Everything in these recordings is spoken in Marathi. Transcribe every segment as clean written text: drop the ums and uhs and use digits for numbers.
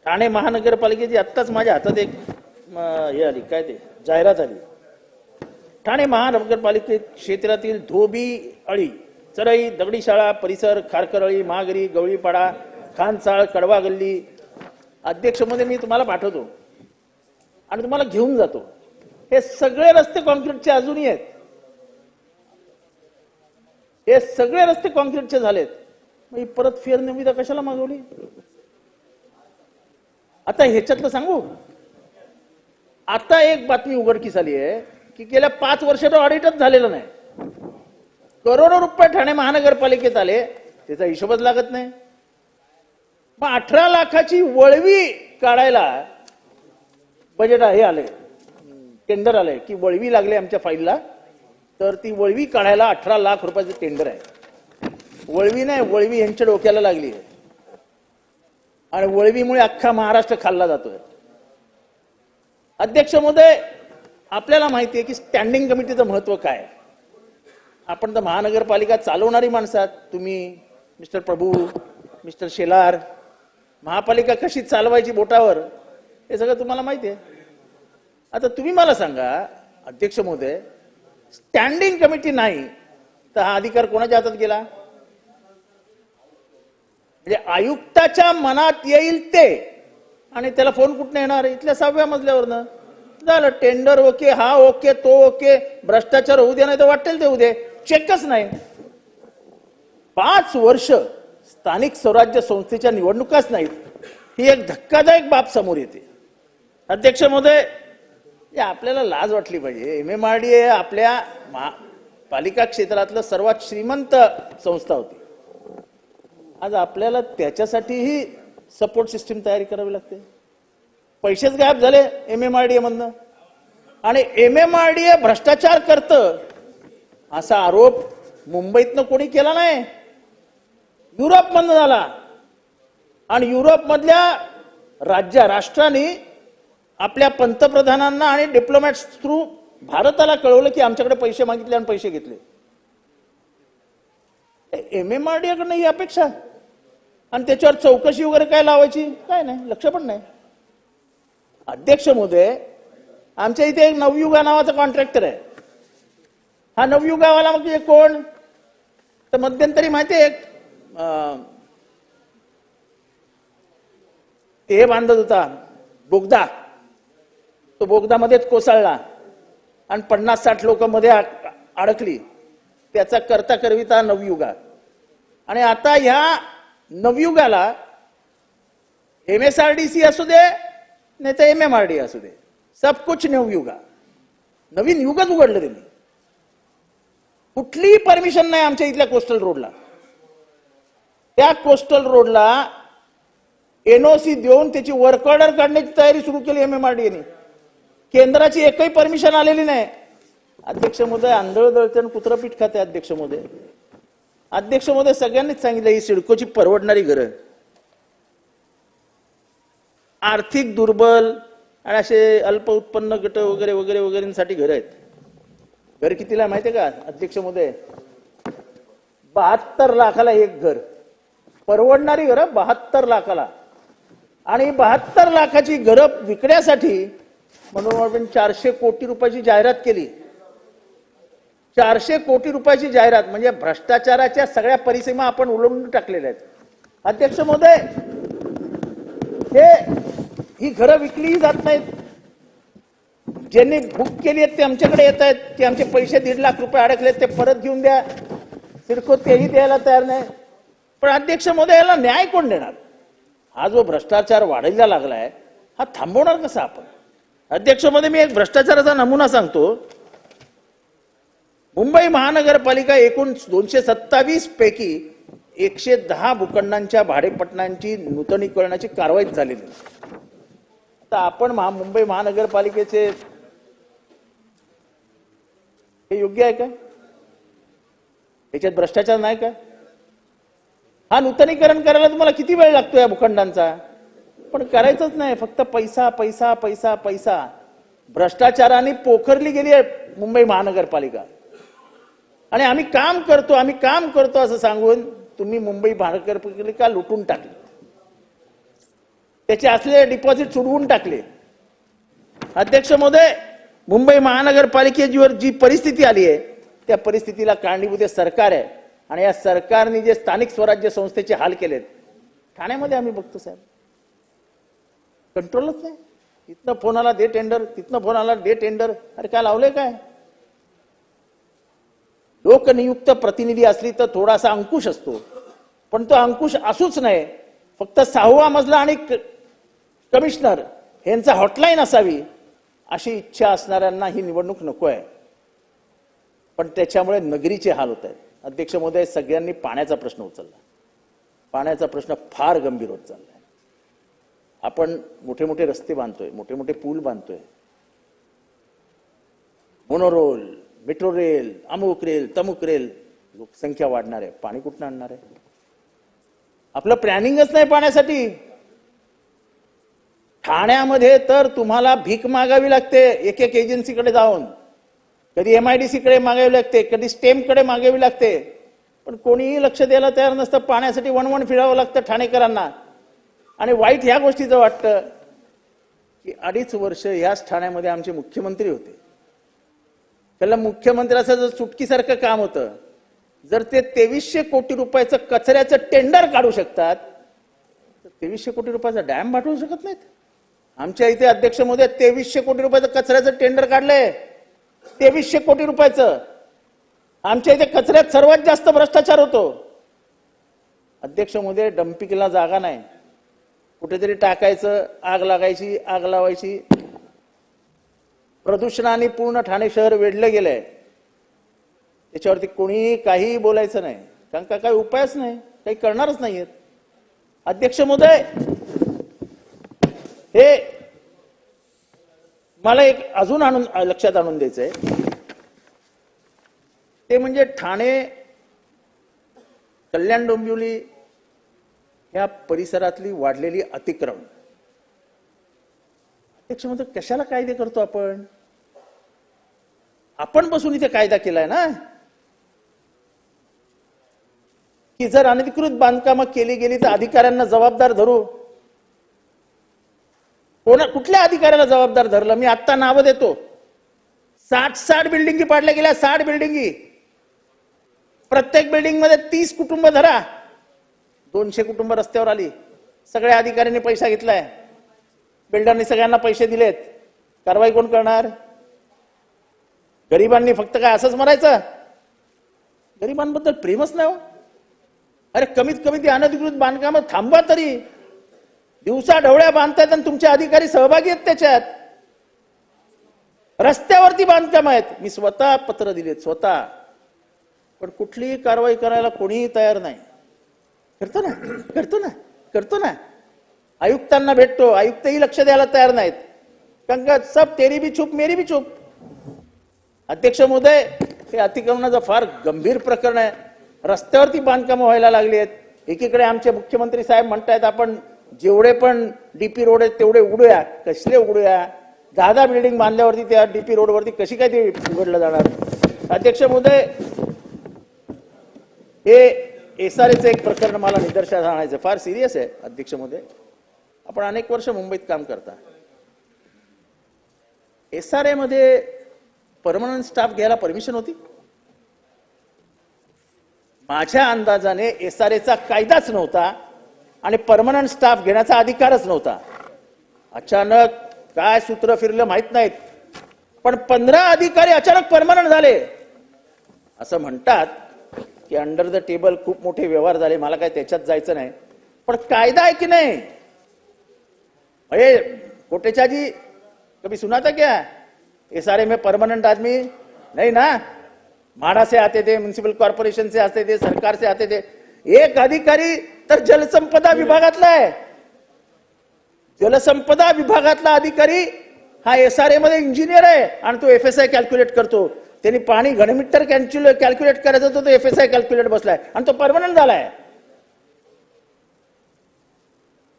ठाणे महानगरपालिकेची आत्ताच माझ्या हातात एक हे आली, काय ते जाहिरात आली. ठाणे महानगरपालिके क्षेत्रातील धोबी अळी, चरई, दगडीशाळा परिसर, खारकरळी, महागरी, गवळीपाडा, खानचाळ, कडवा गल्ली. अध्यक्षमध्ये मी तुम्हाला पाठवतो आणि तुम्हाला घेऊन जातो. हे सगळे रस्ते कॉन्क्रीटचे अजूनही आहेत. हे सगळे रस्ते कॉन्क्रीटचे झालेत. मग परत फेरनिविदा कशाला मागवली? आता ह्याच्यातलं सांगू, आता एक बातमी उघडकीस आली आहे की गेल्या 5 वर्षात ऑडिटच झालेलं नाही. करोडो रुपये ठाणे महानगरपालिकेत आले, त्याचा हिशोबच लागत नाही. मग 18 लाखाची वळवी काढायला बजेट हे आले, टेंडर आलंय की वळवी लागले आमच्या फाईलला, तर ती वळवी काढायला 18 लाख रुपयाचं टेंडर आहे. वळवी नाही, वळवी यांच्या डोक्याला लागली आहे आणि वळवीमुळे अख्खा महाराष्ट्र खाल्ला जातोय. अध्यक्ष महोदय, आपल्याला माहिती आहे की स्टँडिंग कमिटीचं महत्व काय. आपण तर महानगरपालिका चालवणारी माणसं आहात. तुम्ही, मिस्टर प्रभू, मिस्टर शेलार, महापालिका कशी चालवायची बोटावर, हे सगळं तुम्हाला माहिती आहे. आता तुम्ही मला सांगा अध्यक्ष महोदय, स्टँडिंग कमिटी नाही तर हा अधिकार कोणाच्या हातात गेला? म्हणजे आयुक्ताच्या मनात येईल ते, आणि त्याला फोन कुठनं येणार? इथल्या 6व्या मजल्यावरनं. झालं टेंडर ओके, हा ओके, तो ओके. भ्रष्टाचार होऊ दे, नाही तर वाटेल ते होऊ दे, चेकच नाही. 5 वर्ष स्थानिक स्वराज्य संस्थेच्या निवडणुकाच नाहीत, ही एक धक्कादायक बाब समोर येते. अध्यक्ष महोदय, आपल्याला लाज वाटली पाहिजे. MMRDA आपल्या पालिका क्षेत्रातलं सर्वात श्रीमंत संस्था होती. आज आपल्याला त्याच्यासाठीही सपोर्ट सिस्टीम तयारी करावी लागते. पैसेच गायब झाले MMRDA मधनं, आणि MMRDA भ्रष्टाचार करतं असा आरोप मुंबईतनं कोणी केला नाही, युरोपमधनं झाला. आणि युरोपमधल्या राष्ट्रांनी आपल्या पंतप्रधानांना आणि डिप्लोमॅट्स थ्रू भारताला कळवलं की आमच्याकडे पैसे मागितले आणि पैसे घेतले. MMRDA कडनं ही अपेक्षा, आणि त्याच्यावर चौकशी वगैरे काय लावायची? काय नाही, लक्ष पण नाही. अध्यक्ष महोदय, आमच्या इथे एक नवयुगा नावाचा कॉन्ट्रॅक्टर आहे. हा नवयुगावाला मग कोण? तर मध्यंतरी माहिती आहे, ते बांधत होता बोगदा, तो बोगदा मध्येच कोसळला आणि 50-60 लोक मध्ये अडकली. त्याचा करता करविता नवयुगा. आणि आता ह्या नवयुगाला MSRDC असू दे नाही तर MMRDA असू दे, सब कुछ नवयुगा, नवीन युगच उघडलं त्यांनी. कुठलीही परमिशन नाही आमच्या इथल्या कोस्टल रोडला. त्या कोस्टल रोडला NOC देऊन त्याची वर्क ऑर्डर काढण्याची तयारी सुरू केली MMRDA ने. केंद्राची एकही परमिशन आलेली नाही. अध्यक्ष महोदय, आंधळ दळते कुत्रं पीठ खाते. अध्यक्ष महोदय, अध्यक्ष महोदय, सगळ्यांनीच सांगितलं ही सिडकोची परवडणारी घरं, आर्थिक दुर्बल आणि असे अल्प उत्पन्न गट वगैरे वगैरे वगैरेंसाठी घर आहेत. घर कितीला माहिती आहे का अध्यक्ष महोदय? 72 लाखाला एक घर, परवडणारी घरं 72 लाखाला. आणि 72 लाखाची घरं विकण्यासाठी म्हणून आपण 400 कोटी रुपयाची जाहिरात केली. 400 कोटी रुपयाची जाहिरात म्हणजे भ्रष्टाचाराच्या सगळ्या परिसीमा आपण उलंडून टाकलेल्या आहेत. अध्यक्ष महोदय, ही घरं विकलीही जात नाहीत. ज्यांनी बुक केली आहेत ते आमच्याकडे येत आहेत की आमचे पैसे 1.5 लाख रुपये अडकलेत, ते परत घेऊन द्या. सिडको तेही द्यायला तयार नाही. पण अध्यक्ष महोदय, याला न्याय कोण देणार? हा जो भ्रष्टाचार वाढायला लागलाय, हा थांबवणार कसा आपण? अध्यक्ष महोदय, मी एक भ्रष्टाचाराचा नमुना सांगतो. मुंबई महानगरपालिका एकूण 227 पैकी 110 भूखंडांच्या भाडेपट्ट्यांची नूतनीकरणाची कारवाई झालेली. आता आपण मुंबई महानगरपालिकेचे हे योग्य आहे का? याच्यात भ्रष्टाचार नाही का? हा नूतनीकरण करायला तुम्हाला किती वेळ लागतो या भूखंडांचा? पण करायचंच नाही, फक्त पैसा पैसा पैसा पैसा. भ्रष्टाचाराने पोखरली गेली आहे मुंबई महानगरपालिका. आणि आम्ही काम करतो असं सांगून तुम्ही मुंबई महानगरपालिका लुटून टाकली. त्याचे असलेले डिपॉझिट सोडवून टाकले. अध्यक्ष महोदय, मुंबई महानगरपालिकेवर जी परिस्थिती आली आहे त्या परिस्थितीला कारणीभूत सरकार आहे आणि या सरकारने जे स्थानिक स्वराज्य संस्थेचे हाल केलेत ठाण्यामध्ये आम्ही बघतो साहेब, कंट्रोलच नाही. इथनं फोन आला दे टेंडर, तिथनं फोन आला दे टेंडर. अरे काय लावलंय काय? लोकनियुक्त प्रतिनिधी असली तर थोडासा अंकुश असतो, पण तो अंकुश असूच नाही. फक्त 6वा मजला आणि कमिशनर यांचा हॉटलाईन असावी अशी इच्छा असणाऱ्यांना ही निवडणूक नको आहे. पण त्याच्यामुळे नगरीचे हाल होत आहेत. अध्यक्ष महोदय, सगळ्यांनी पाण्याचा प्रश्न उचलला. पाण्याचा प्रश्न फार गंभीर होत चाललाय. आपण मोठे मोठे रस्ते बांधतोय, मोठे मोठे पूल बांधतोय, मोनोरोल, मेट्रो रेल, अमुक रेल, तमुक रेल. लोकसंख्या वाढणार आहे, पाणी कुठून आणणार आहे? आपलं प्लॅनिंगच नाही पाण्यासाठी. ठाण्यामध्ये तर तुम्हाला भीक मागावी लागते एक एक एजन्सीकडे जाऊन. कधी MIDC कडे मागावी लागते, कधी स्टेमकडे मागावी लागते, पण कोणीही लक्ष द्यायला तयार नसतं. पाण्यासाठी वणवण फिरावं लागतं ठाणेकरांना. आणि वाईट ह्या गोष्टीचं वाटतं की 2.5 वर्ष याच ठाण्यामध्ये आमचे मुख्यमंत्री होते. त्याला मुख्यमंत्र्याचं जर चुटकीसारखं काम होतं, जर ते 2300 कोटी रुपयाचं कचऱ्याचं टेंडर काढू शकतात तर 2300 कोटी रुपयाचा डॅम पाठवू शकत नाहीत. आमच्या इथे अध्यक्ष महोदय 2300 कोटी रुपयाचं कचऱ्याचं टेंडर काढलंय. 2300 कोटी रुपयाचं. आमच्या इथे कचऱ्यात सर्वात जास्त भ्रष्टाचार होतो. अध्यक्ष महोदय, डम्पिंगला जागा नाही, कुठेतरी टाकायचं, आग लागायची, आग लावायची. प्रदूषणाने पूर्ण ठाणे शहर वेढलं गेलंय. त्याच्यावरती कोणी काही बोलायचं नाही, कारण का काही उपायच नाही, काही करणारच नाहीयेत. अध्यक्ष महोदय, हे मला एक अजून लक्षात आणून द्यायचंय, ते म्हणजे ठाणे, कल्याण डोंबिवली या परिसरातली वाढलेली अतिक्रमण. अध्यक्ष महोदय, कशाला कायदे करतो आपण? आपण बसून इथे कायदा केलाय ना की जर अनधिकृत बांधकामं केली गेली तर अधिकाऱ्यांना जबाबदार धरू. कुठल्या अधिकाऱ्याला जबाबदार धरलं? मी आत्ता नावं देतो. 60 बिल्डिंगी पाडल्या गेल्या. 60 बिल्डिंगी. प्रत्येक बिल्डिंग मध्ये 30 कुटुंब धरा. 200 कुटुंब रस्त्यावर आली. सगळ्या अधिकाऱ्यांनी पैसा घेतलाय, बिल्डरनी सगळ्यांना पैसे दिलेत. कारवाई कोण करणार? गरिबांनी फक्त काय असंच मरायचं? गरिबांबद्दल प्रेमच नाही हो. अरे कमीत कमी ती अनधिकृत बांधकामं थांबवा तरी. दिवसा ढवळ्या बांधतायत आणि तुमचे अधिकारी सहभागी आहेत त्याच्यात. रस्त्यावरती बांधकाम आहेत. मी स्वतः पत्र दिलेत, स्वतः. पण कुठलीही कारवाई करायला कोणीही तयार नाही. करतो ना. आयुक्तांना भेटतो, आयुक्तही लक्ष द्यायला तयार नाहीत. कारण का सब तेरी भी चूप मेरी भी चूप. अध्यक्ष महोदय, हे अतिक्रमणाचं फार गंभीर प्रकरण आहे. रस्त्यावरती बांधकामं व्हायला लागली आहेत. एकीकडे आमचे मुख्यमंत्री साहेब म्हणतायत आपण जेवढे पण DP रोड आहेत तेवढे उघडूया. कसले उघडूया? 10 बिल्डिंग बांधल्यावरती त्या DP रोडवरती कशी काय ते उघडलं जाणार? अध्यक्ष महोदय, हे SRAचं एक प्रकरण मला निदर्शनास आणायचं, फार सिरियस आहे. अध्यक्ष महोदय, आपण अनेक वर्ष मुंबईत काम करता. SRA मध्ये परमनंट स्टाफ घ्यायला परमिशन होती? माझ्या अंदाजाने SRAचा कायदाच नव्हता आणि परमनंट स्टाफ घेण्याचा अधिकारच नव्हता. अचानक काय सूत्र फिरलं माहित नाहीत, पण 15 अधिकारी अचानक परमनंट झाले. असं म्हणतात की अंडर द टेबल खूप मोठे व्यवहार झाले. मला काय त्याच्यात जायचं नाही, पण कायदा आहे की नाही? अरे कोटेचा जी कभी सुना था क्या? SRA में परमानेंट आदमी नहीं ना, माड़ा से आते थे, म्युनिसिपल कॉर्पोरेशन से आते थे, सरकार से आते थे. एक अधिकारी तर जलसंपदा विभागातला आहे. जलसंपदा विभागातला अधिकारी हा SRA मध्ये इंजिनियर आहे आणि तो FSI कॅल्क्युलेट करतो. त्यांनी पाणी घनमीटर कॅल्क्युलेट करायचा होता, तो FSI कॅल्क्युलेट बसलाय आणि तो परमनंट झालाय.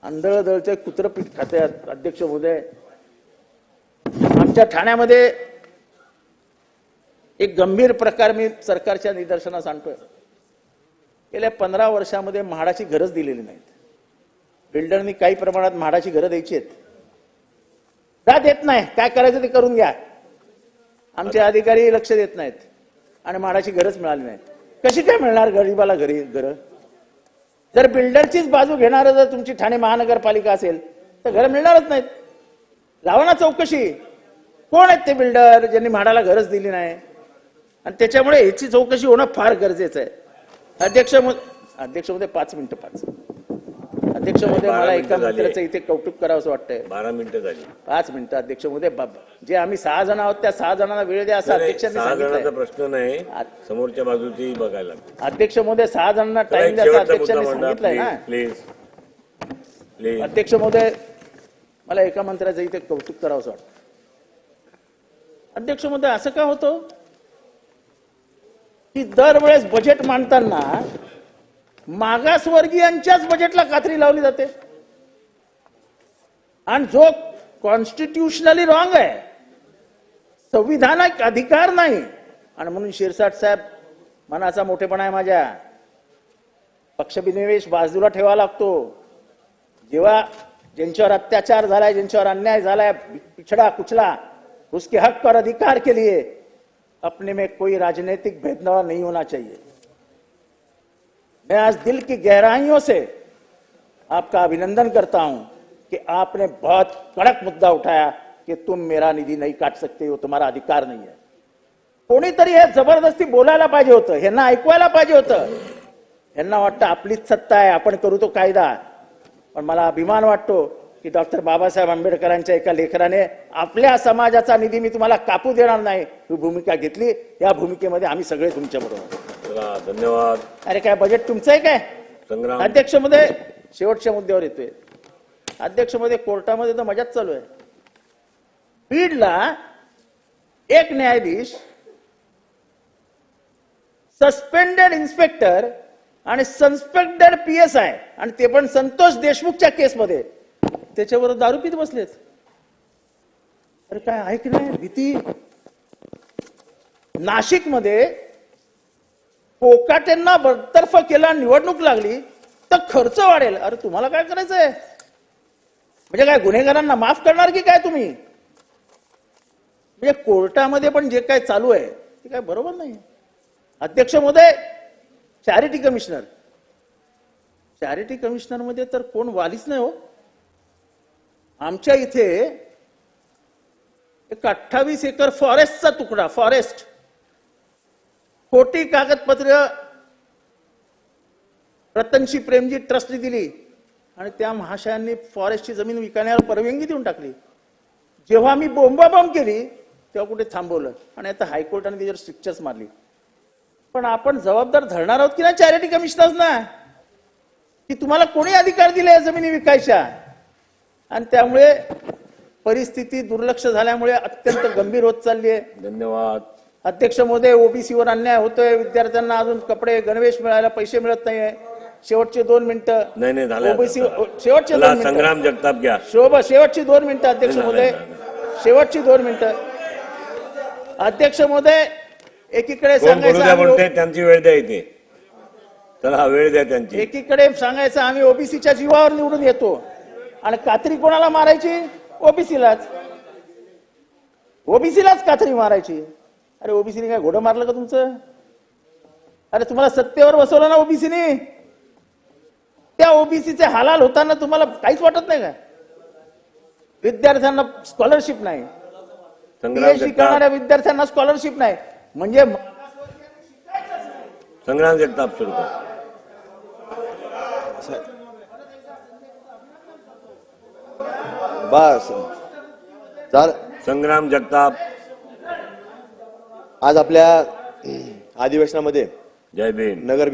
आंधळदळचे कुत्रपीठ खाते. अध्यक्ष महोदय, आमच्या ठाण्यामध्ये एक गंभीर प्रकार मी सरकारच्या निदर्शनास आणतोय. गेल्या 15 वर्षामध्ये म्हाडाची घरच दिलेली नाहीत. बिल्डरनी काही प्रमाणात म्हाडाची घरं द्यायची आहेत, का देत नाही? काय करायचं ते करून घ्या. आमचे अधिकारी लक्ष देत नाहीत आणि म्हाडाची गरज मिळाली नाही. कशी काय मिळणार गरीबाला घरं? जर बिल्डरचीच बाजू घेणार जर तुमची ठाणे महानगरपालिका असेल तर घरं मिळणारच नाहीत. लावा ना चौकशी, कोण आहेत ते बिल्डर ज्यांनी म्हाडाला घरच दिली नाही? आणि त्याच्यामुळे ह्याची चौकशी होणं फार गरजेचं आहे. अध्यक्ष महोदय 5 मिनिटं. अध्यक्ष महोदय, मला एका मंत्र्याचं इथे कौतुक करावं असं वाटतंय. 12 मिनिटं झाली. 5 मिनिटं अध्यक्ष महोदय. जे आम्ही 6 जण आहोत त्या 6 जणांना वेळ द्या असं अध्यक्षांनी 6 जणांचा सांगितलं. प्रश्न नाही, समोरच्या बाजूची बघायला. अध्यक्ष महोदय 6 जणांना टाइम द्या असं अध्यक्षांनी सांगितलंय ना. प्लीज. अध्यक्ष महोदय, मला एका मंत्र्याचं इथे कौतुक करावं असं वाटतं. अध्यक्ष महोदय, असं का होतं की दरवेळेस बजेट मांडताना मागासवर्गीयांच्याच बजेटला कात्री लावली जाते आणि जो कॉन्स्टिट्युशनली रॉंग आहे, संविधानिक अधिकार नाही. आणि म्हणून शिरसाट साहेब, मनाचा मोठेपणा आहे माझ्या, पक्षविनिवेश बाजूला ठेवावा लागतो. जेव्हा ज्यांच्यावर अत्याचार झालाय, ज्यांच्यावर अन्याय झालाय, पिछड़ा कुचला, उसके हक और अधिकार के लिए अपने में कोई राजनीतिक भेदभाव नहीं होना चाहिए. मैं आज दिल की गहराइयों से आपका अभिनंदन करता हूं कि आपने बहुत कड़क मुद्दा उठाया कि तुम मेरा निधी नहीं काट सकते हो, तुम्हारा अधिकार नहीं है. कोणीतरी हे जबरदस्ती बोलायला पाहिजे होतं, ह्यांना ऐकवायला पाहिजे होतं. ह्यांना वाटतं आपलीच सत्ता आहे, आपण करू तो कायदा. पण मला अभिमान वाटतो की डॉक्टर बाबासाहेब आंबेडकरांच्या एका लेखनाने आपल्या समाजाचा निधी मी तुम्हाला कापू देणार नाही ही भूमिका घेतली. या भूमिकेमध्ये आम्ही सगळे तुमच्या बरोबर. धन्यवाद. अरे काय बजेट तुमचं आहे काय? संग्राम. अध्यक्ष महोदय, शेवटच्या मुद्द्यावर येतोय. अध्यक्ष महोदय, कोर्टामध्ये तर मजाच चालू आहे. बीडला एक न्यायाधीश सस्पेंडेड इन्स्पेक्टर आणि सस्पेंडेड PSI आणि ते पण संतोष देशमुखच्या केसमध्ये त्याच्यावर दारू पीत बसलेत. अरे काय आहे की नाही भीती? नाशिकमध्ये कोकाटेंना बडतर्फ केला, निवडणूक लागली तर खर्च वाढेल. अरे तुम्हाला काय करायचंय? म्हणजे काय गुन्हेगारांना माफ करणार की काय तुम्ही? म्हणजे कोर्टामध्ये पण जे काय चालू आहे ते काय बरोबर नाही. अध्यक्ष महोदय, चॅरिटी कमिशनर मध्ये तर कोण वालीच नाही हो. आमच्या इथे एक 28 एकर फॉरेस्टचा तुकडा, फॉरेस्ट, खोटी कागदपत्र रतनशी प्रेमजी ट्रस्टने दिली आणि त्या महाशयांनी फॉरेस्टची जमीन विकण्याला परवानगी देऊन टाकली. जेव्हा मी बोंबाबोंब केली तेव्हा कुठे थांबवलं आणि आता हायकोर्टाने त्याच्यावर स्ट्रिक्चर्स मारली. पण आपण जबाबदार धरणार आहोत की नाही चॅरिटी कमिशनर्सना की तुम्हाला कोणी अधिकार दिले जमिनी विकायच्या? आणि त्यामुळे परिस्थिती दुर्लक्ष झाल्यामुळे अत्यंत गंभीर होत चालली आहे. धन्यवाद. अध्यक्ष महोदय, ओबीसीवर अन्याय होतोय, विद्यार्थ्यांना अजून कपडे गणवेश मिळायला पैसे मिळत नाहीये. शेवटचे 2 मिनिटं. नाही झालं. ओबीसी शेवटचे 2 मिनिटं. संग्राम जगताप घ्या. शेवटची 2 मिनिटं अध्यक्ष महोदय, शेवटची 2 मिनिटं. अध्यक्ष महोदय, एकीकडे सांगायचं त्यांची वेळ द्या इथे. चला वेळ द्या त्यांची. एकीकडे सांगायचं आम्ही ओबीसीच्या जीवावर निवडून येतो आणि कात्री कोणाला मारायची? ओबीसीलाच कात्री मारायची. अरे ओबीसीने काय घोडं मारलं का तुमचं? अरे तुम्हाला सत्तेवर बसवलं ना ओबीसीने, त्या ओबीसीचे हालाल होताना तुम्हाला काहीच वाटत नाही का? विद्यार्थ्यांना स्कॉलरशिप नाही, PhD करणाऱ्या विद्यार्थ्यांना स्कॉलरशिप नाही, म्हणजे संग्राम जगताप सुरू कर. बस संग्राम जगताप. आज आपल्या अधिवेशनामध्ये जय भीम. नगर